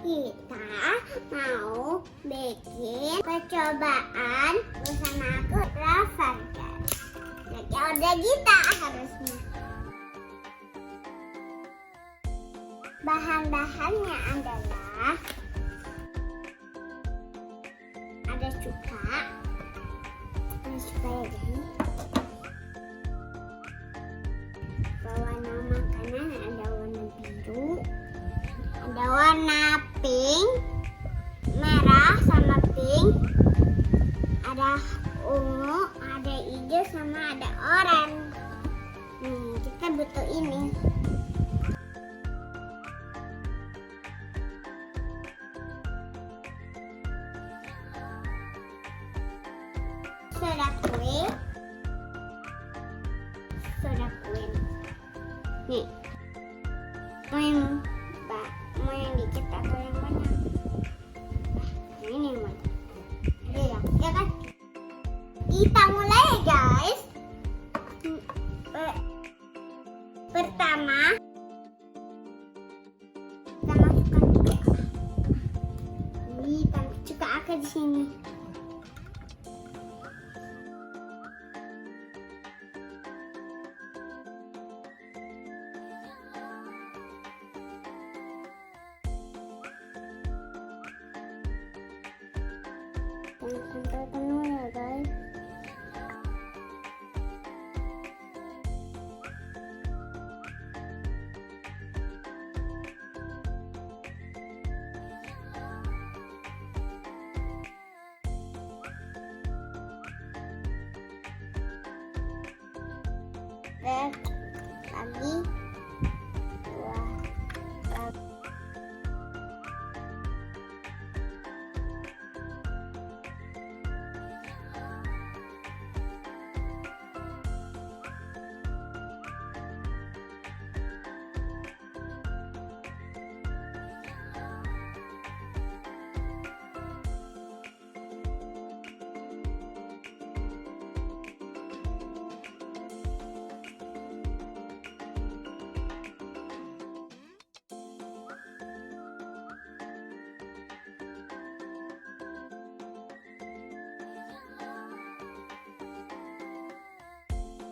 Kita mau bikin percobaan bersama aku, Trafalgar. Jadi udah kita harusnya. Bahan-bahannya adalah ada cuka ya guys. Warna makanan ada warna biru, ada warna pink, merah sama pink, ada ungu, ada hijau sama ada oranye. Nih, kita butuh ini. Soda kue. Nih, mau yang dikit atau yang banyak? Ini yang banyak. Ya kan? Kita mulai ya guys. Pertama, kita masukkan cuka. Ini cuka aku di sini. Sampai penuh ya guys. Lagi dua.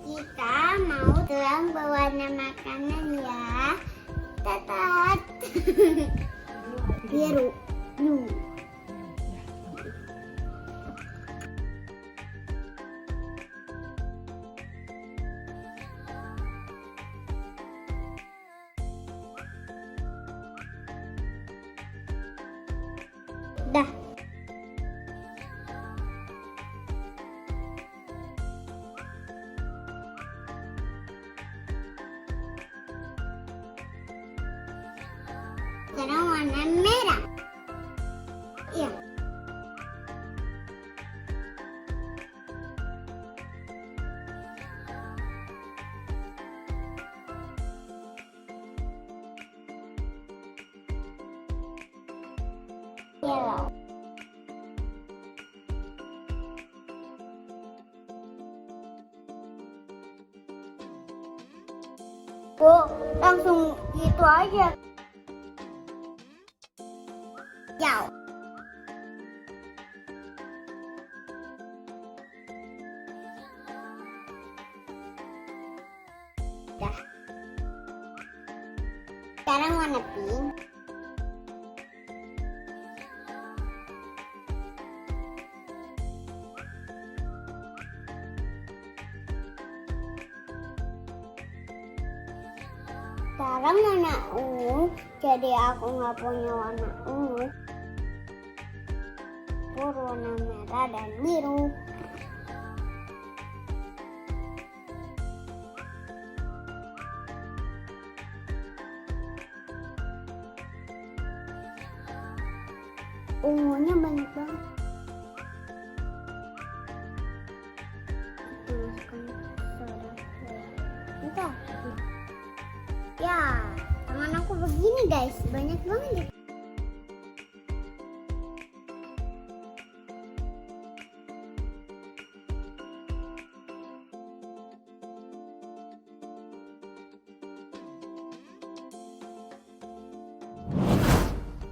Kita mau tuang berwarna makanan ya. Tetat. Biru. Dah. Sekarang warna merah. Iya. Yellow. Oh, langsung gitu aja. Hijau. Dah. Sekarang warna pink. Sekarang warna ungu. Jadi aku nggak punya warna ungu. Warna merah dan biru. Ungunya banyak banget. Masukkan soda kue. Bentar. Ya, tangan aku begini guys, banyak banget.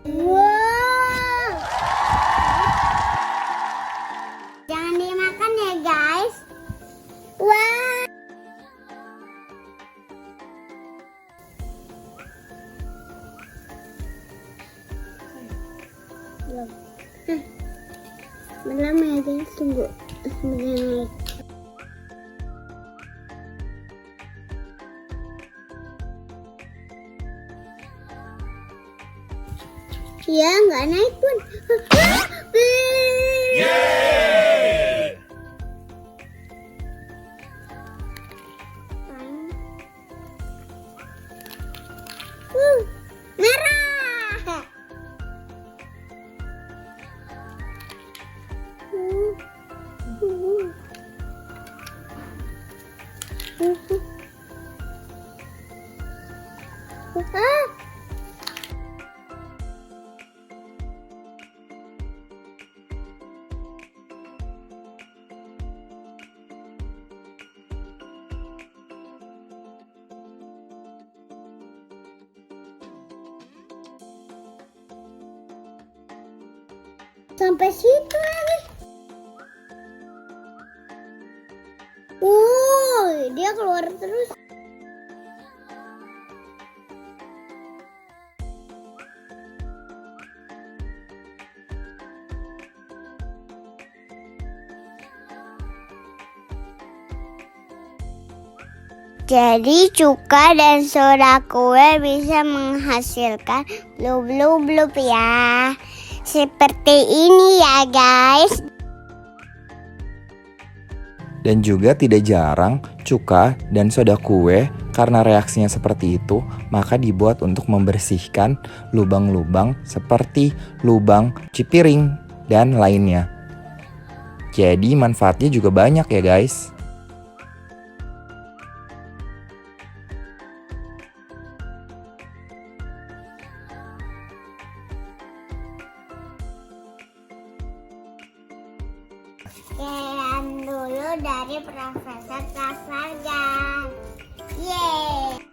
Wow. Ya, nggak naik pun. Yeay! Merah. Sampai situ lagi. Dia keluar terus. Jadi cuka dan soda kue bisa menghasilkan blub-blub ya. Seperti ini ya guys. Dan juga tidak jarang cuka dan soda kue karena reaksinya seperti itu, maka dibuat untuk membersihkan lubang-lubang seperti lubang cipiring dan lainnya. Jadi manfaatnya juga banyak ya guys. Sekian dulu dari Profesor Trafalgar. Yeay.